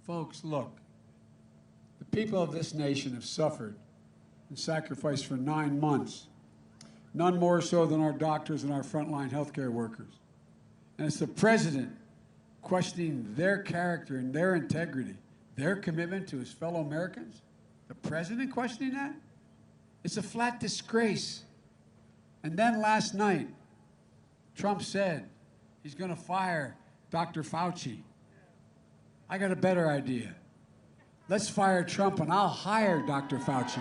Folks, look, the people of this nation have suffered and sacrificed for 9 months, none more so than our doctors and our frontline healthcare workers. And it's the president questioning their character and their integrity, their commitment to his fellow Americans. The president questioning that? It's a flat disgrace. And then last night, Trump said he's going to fire Dr. Fauci. I got a better idea. Let's fire Trump and I'll hire Dr. Fauci.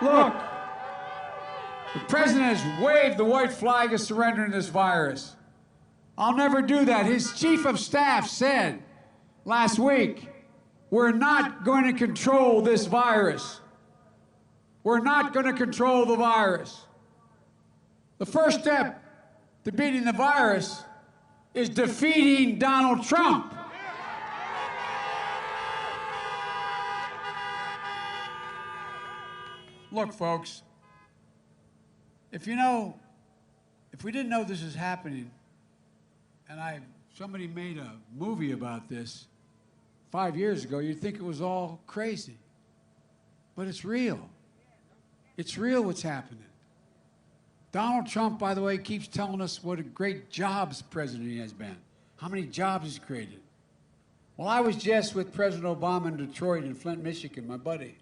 Look, the president has waved the white flag of surrendering this virus. I'll never do that. His chief of staff said last week, we're not going to control this virus. We're not going to control the virus. The first step to beating the virus is defeating Donald Trump. Look, folks, if we didn't know this was happening, and somebody made a movie about this 5 years ago, you'd think it was all crazy. But it's real. It's real what's happening. Donald Trump, by the way, keeps telling us what a great jobs president he has been, how many jobs he's created. Well, I was just with President Obama in Detroit and Flint, Michigan, my buddy.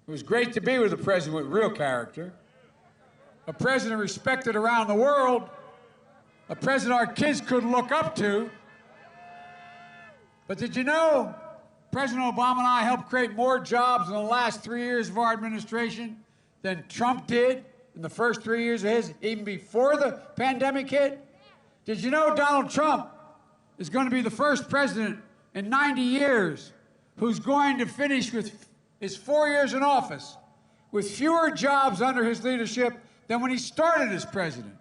It was great to be with a president with real character, a president respected around the world, a president our kids could look up to. But did you know President Obama and I helped create more jobs in the last 3 years of our administration than Trump did in the first 3 years of his, even before the pandemic hit? Did you know Donald Trump is going to be the first president in 90 years who's going to finish with his 4 years in office with fewer jobs under his leadership than when he started as president?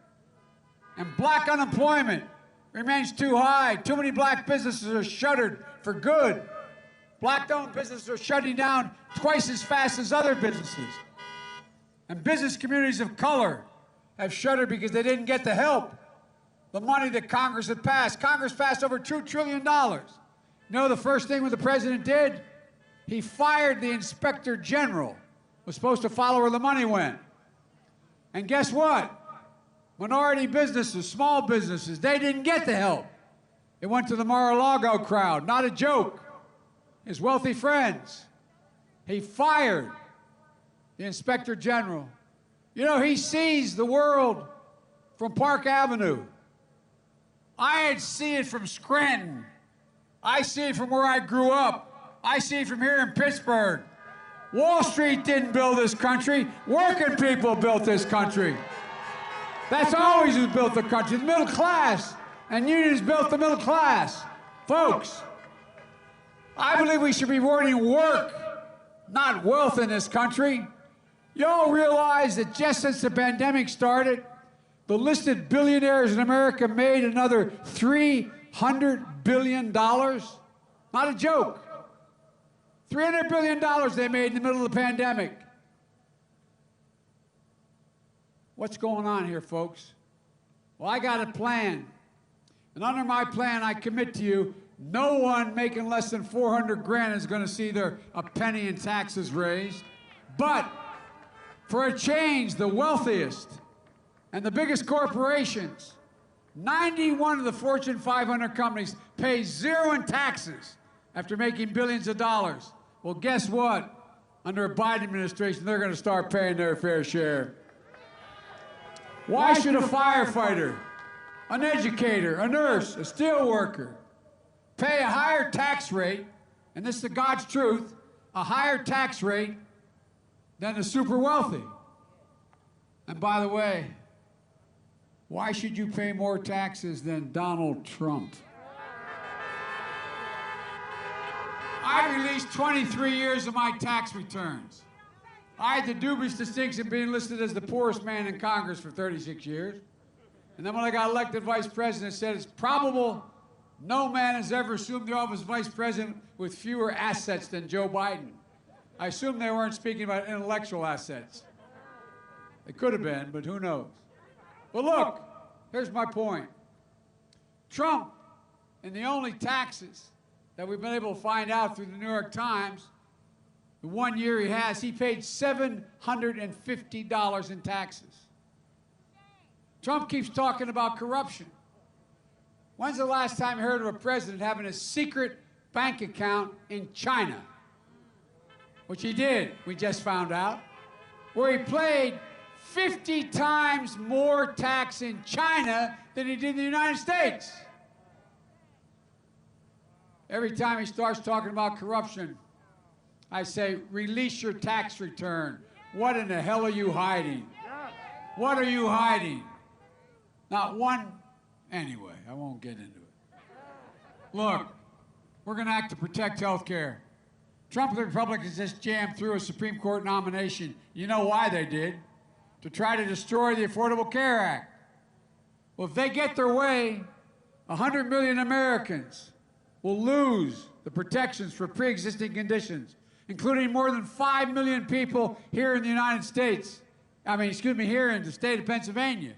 And black unemployment remains too high. Too many black businesses are shuttered for good. Black-owned businesses are shutting down twice as fast as other businesses. And business communities of color have shuttered because they didn't get the help, the money that Congress had passed. Congress passed over $2 trillion. You know the first thing the president did? He fired the inspector general, was supposed to follow where the money went. And guess what? Minority businesses, small businesses, they didn't get the help. It went to the Mar-a-Lago crowd, not a joke. His wealthy friends. He fired the inspector general. You know, he sees the world from Park Avenue. I see it from Scranton. I see it from where I grew up. I see it from here in Pittsburgh. Wall Street didn't build this country. Working people built this country. That's always who's built the country, the middle class. And unions built the middle class. Folks, I believe we should be rewarding work, not wealth in this country. You all realize that just since the pandemic started, the listed billionaires in America made another $300 billion? Not a joke. $300 billion they made in the middle of the pandemic. What's going on here, folks? Well, I got a plan. And under my plan, I commit to you, no one making less than 400 grand is going to see a penny in taxes raised. But for a change, the wealthiest and the biggest corporations, 91 of the Fortune 500 companies pay zero in taxes after making billions of dollars. Well, guess what? Under a Biden administration, they're going to start paying their fair share. Why should a firefighter, an educator, a nurse, a steel worker pay a higher tax rate, and this is the God's truth, a higher tax rate than the super wealthy? And by the way, why should you pay more taxes than Donald Trump? I released 23 years of my tax returns. I had the dubious distinction of being listed as the poorest man in Congress for 36 years. And then when I got elected vice president, it said it's probable no man has ever assumed the office of vice president with fewer assets than Joe Biden. I assume they weren't speaking about intellectual assets. They could have been, but who knows? But look, here's my point. Trump, and the only taxes that we've been able to find out through the New York Times, the 1 year he paid $750 in taxes. Trump keeps talking about corruption. When's the last time you heard of a president having a secret bank account in China? Which he did, we just found out, where he paid 50 times more tax in China than he did in the United States. Every time he starts talking about corruption, I say, release your tax return. What in the hell are you hiding? What are you hiding? Not one. Anyway, I won't get into it. Look, we're going to act to protect health care. Trump and the Republicans just jammed through a Supreme Court nomination. You know why they did? To try to destroy the Affordable Care Act. Well, if they get their way, 100 million Americans will lose the protections for pre-existing conditions, including more than 5 million people here in the United States. Here in the state of Pennsylvania.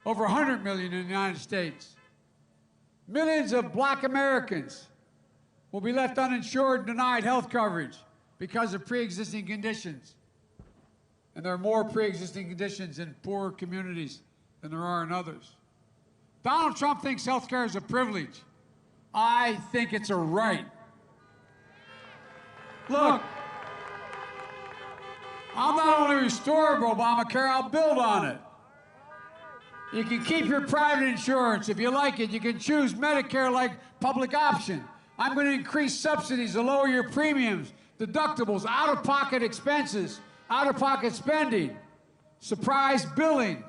Over 100 million in the United States. Millions of black Americans will be left uninsured and denied health coverage because of pre-existing conditions. And there are more pre-existing conditions in poorer communities than there are in others. Donald Trump thinks health care is a privilege. I think it's a right. Look, I'll not only restore Obamacare, I'll build on it. You can keep your private insurance. If you like it, you can choose Medicare like public option. I'm going to increase subsidies to lower your premiums, deductibles, out-of-pocket expenses, out-of-pocket spending, surprise billing.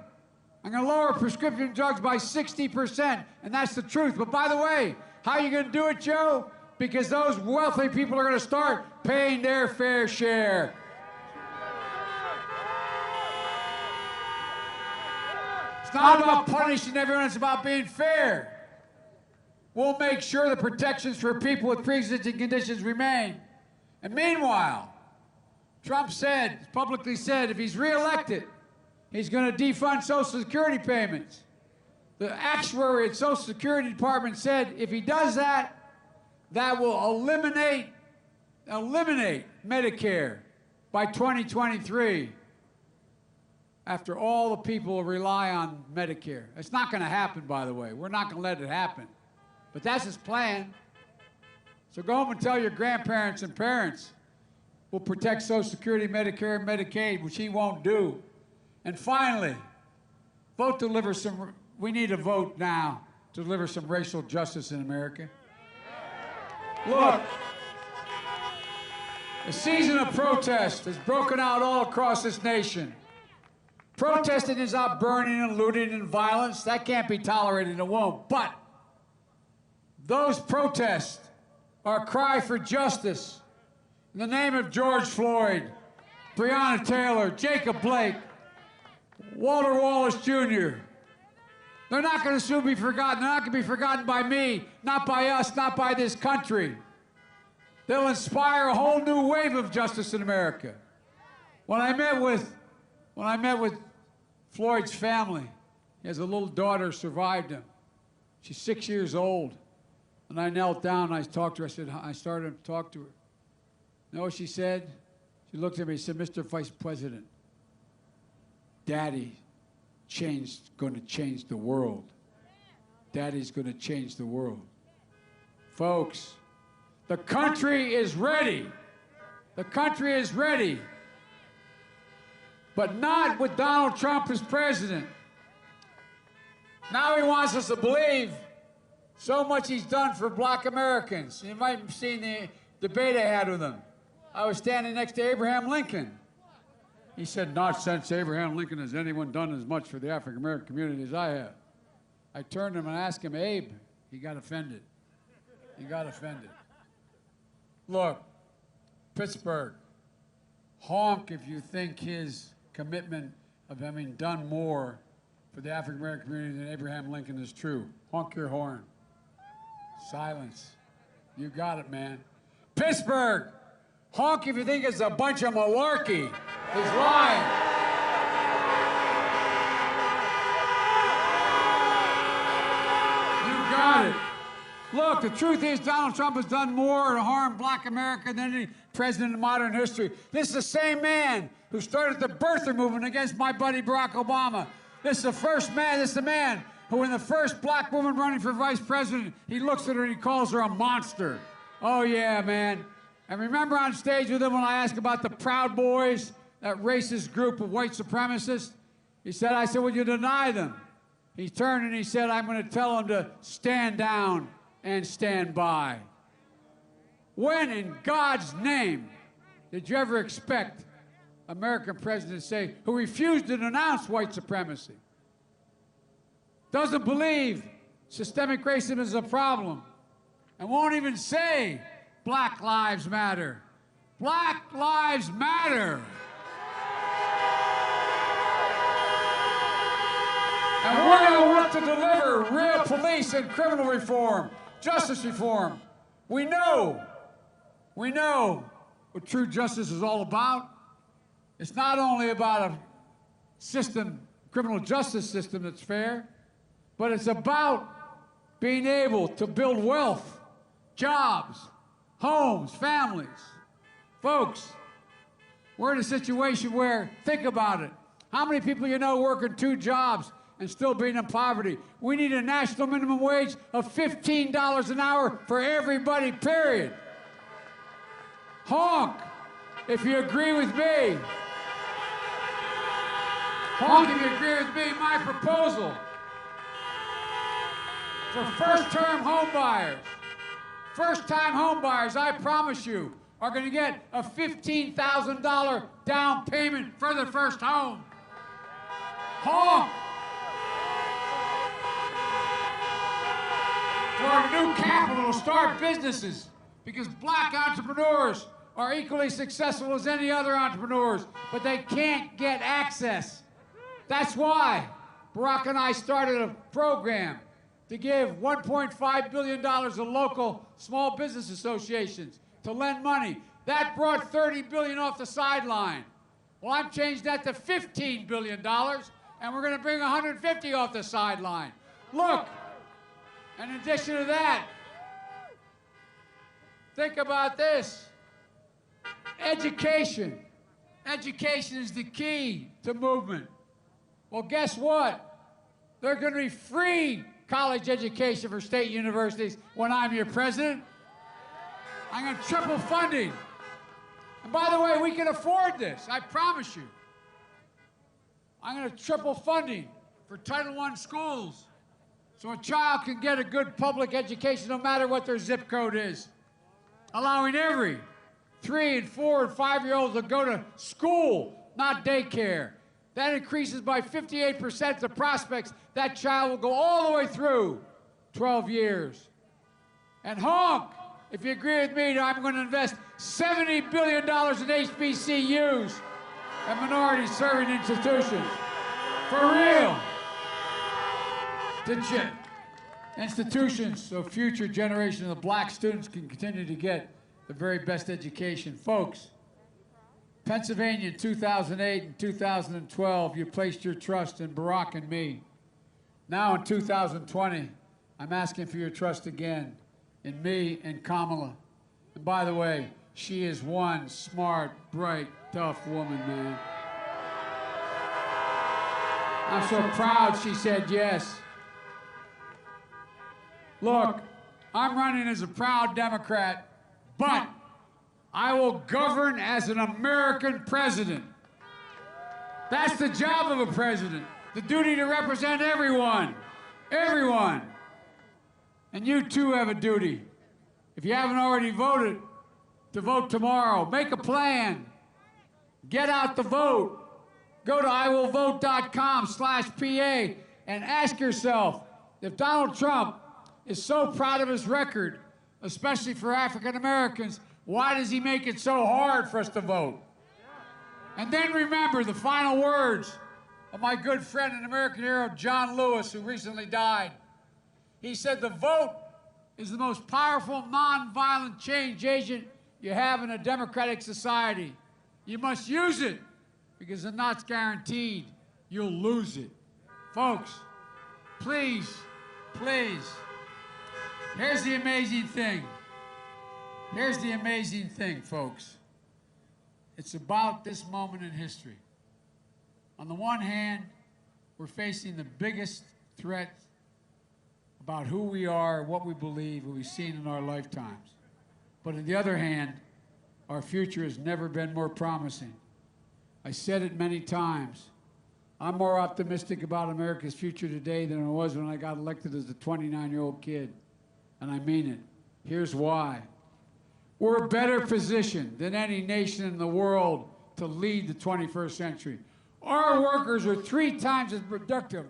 I'm going to lower prescription drugs by 60%, and that's the truth. But by the way, how are you going to do it, Joe? Because those wealthy people are going to start paying their fair share. It's not about punishing everyone, it's about being fair. We'll make sure the protections for people with pre-existing conditions remain. And meanwhile, Trump publicly said, if he's reelected, he's going to defund Social Security payments. The actuary at Social Security Department said if he does that, that will eliminate Medicare by 2023. After all the people rely on Medicare. It's not going to happen, by the way. We're not going to let it happen. But that's his plan. So go home and tell your grandparents and parents we'll protect Social Security, Medicare, and Medicaid, which he won't do. And finally, we need a vote now to deliver some racial justice in America. Look, a season of protest has broken out all across this nation. Protesting is not burning and looting and violence. That can't be tolerated, and it won't. But those protests are a cry for justice in the name of George Floyd, Breonna Taylor, Jacob Blake, Walter Wallace Jr. They're not going to soon be forgotten. They're not going to be forgotten by me, not by us, not by this country. They'll inspire a whole new wave of justice in America. When I met with Floyd's family, he has a little daughter who survived him. She's 6 years old. And I knelt down and I talked to her. I started to talk to her. You know what she said? She looked at me and said, Mr. Vice President, Daddy going to change the world. Daddy's going to change the world. Folks, the country is ready. The country is ready. But not with Donald Trump as president. Now he wants us to believe so much he's done for black Americans. You might have seen the debate I had with him. I was standing next to Abraham Lincoln. He said, not since Abraham Lincoln has anyone done as much for the African American community as I have. I turned to him and asked him, Abe, he got offended. He got offended. Look, Pittsburgh, honk if you think his commitment of having done more for the African American community than Abraham Lincoln is true. Honk your horn. Silence. You got it, man. Pittsburgh, honk if you think it's a bunch of malarkey. He's lying. about it. Look, the truth is Donald Trump has done more to harm black America than any president in modern history. This is the same man who started the birther movement against my buddy Barack Obama. This is the man who, when the first black woman running for vice president, he looks at her and he calls her a monster. Oh, yeah, man. And remember on stage with him when I asked about the Proud Boys, that racist group of white supremacists? I said, will you deny them? He turned and he said, I'm going to tell them to stand down and stand by. When in God's name did you ever expect American president to say, who refused to denounce white supremacy, doesn't believe systemic racism is a problem, and won't even say Black Lives Matter? Black Lives Matter. And we're going to work to deliver real police and criminal reform, justice reform. We know what true justice is all about. It's not only about a system, criminal justice system that's fair, but it's about being able to build wealth, jobs, homes, families. Folks, we're in a situation where, think about it, how many people you know working 2 jobs and still being in poverty? We need a national minimum wage of $15 an hour for everybody, period. Honk, if you agree with me. Honk, if you agree with me, my proposal for first-term home buyers. First-time home buyers, I promise you, are going to get a $15,000 down payment for their first home. Honk! For new capital to start businesses, because black entrepreneurs are equally successful as any other entrepreneurs, but they can't get access. That's why Barack and I started a program to give $1.5 billion to local small business associations to lend money. That brought $30 billion off the sideline. Well, I've changed that to $15 billion, and we're going to bring 150 off the sideline. Look, in addition to that, think about this. Education. Education is the key to movement. Well, guess what? They're going to be free college education for state universities when I'm your president. I'm going to triple funding. And by the way, we can afford this, I promise you. I'm going to triple funding for Title I schools so a child can get a good public education no matter what their zip code is. Allowing every 3-, 4-, and 5-year-olds to go to school, not daycare. That increases by 58% the prospects that child will go all the way through 12 years. And honk, if you agree with me, I'm going to invest $70 billion in HBCUs and minority-serving institutions. For real. Institutions so future generations of black students can continue to get the very best education. Folks, Pennsylvania in 2008 and 2012, you placed your trust in Barack and me. Now in 2020, I'm asking for your trust again in me and Kamala. And by the way, she is one smart, bright, tough woman, man. I'm so proud she said yes. Look, I'm running as a proud Democrat, but I will govern as an American president. That's the job of a president, the duty to represent everyone, everyone. And you too have a duty. If you haven't already voted, to vote tomorrow. Make a plan. Get out the vote. Go to iwillvote.com/PA and ask yourself, if Donald Trump is so proud of his record, especially for African Americans, why does he make it so hard for us to vote? And then remember the final words of my good friend and American hero, John Lewis, who recently died. He said, the vote is the most powerful nonviolent change agent you have in a democratic society. You must use it, because if not guaranteed, you'll lose it. Folks, please, please, Here's the amazing thing. Here's the amazing thing, folks. It's about this moment in history. On the one hand, we're facing the biggest threat about who we are, what we believe, what we've seen in our lifetimes. But on the other hand, our future has never been more promising. I said it many times. I'm more optimistic about America's future today than I was when I got elected as a 29-year-old kid. And I mean it. Here's why. We're better positioned than any nation in the world to lead the 21st century. Our workers are 3 times as productive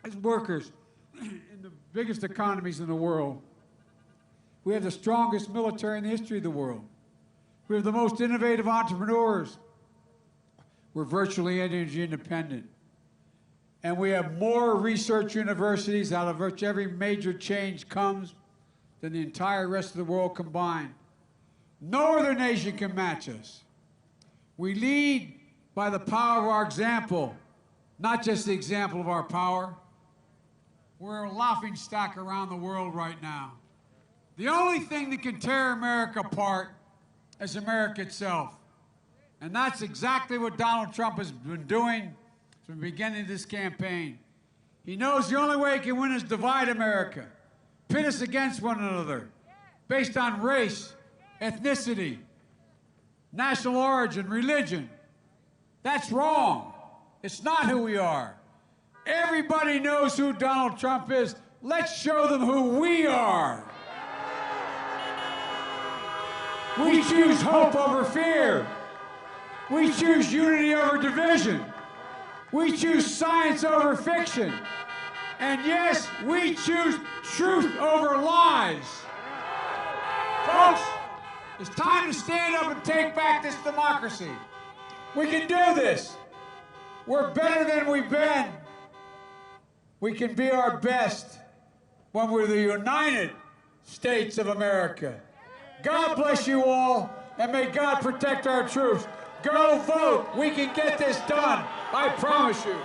as workers in the biggest economies in the world. We have the strongest military in the history of the world. We have the most innovative entrepreneurs. We're virtually energy independent. And we have more research universities out of which every major change comes than the entire rest of the world combined. No other nation can match us. We lead by the power of our example, not just the example of our power. We're a laughingstock around the world right now. The only thing that can tear America apart is America itself. And that's exactly what Donald Trump has been doing from the beginning of this campaign. He knows the only way he can win is divide America, pit us against one another, based on race, ethnicity, national origin, religion. That's wrong. It's not who we are. Everybody knows who Donald Trump is. Let's show them who we are. We choose hope over fear. We choose unity over division. We choose science over fiction. And yes, we choose truth over lies. Folks, it's time to stand up and take back this democracy. We can do this. We're better than we've been. We can be our best when we're the United States of America. God bless you all, and may God protect our troops. Go vote. We can get this done. I promise you.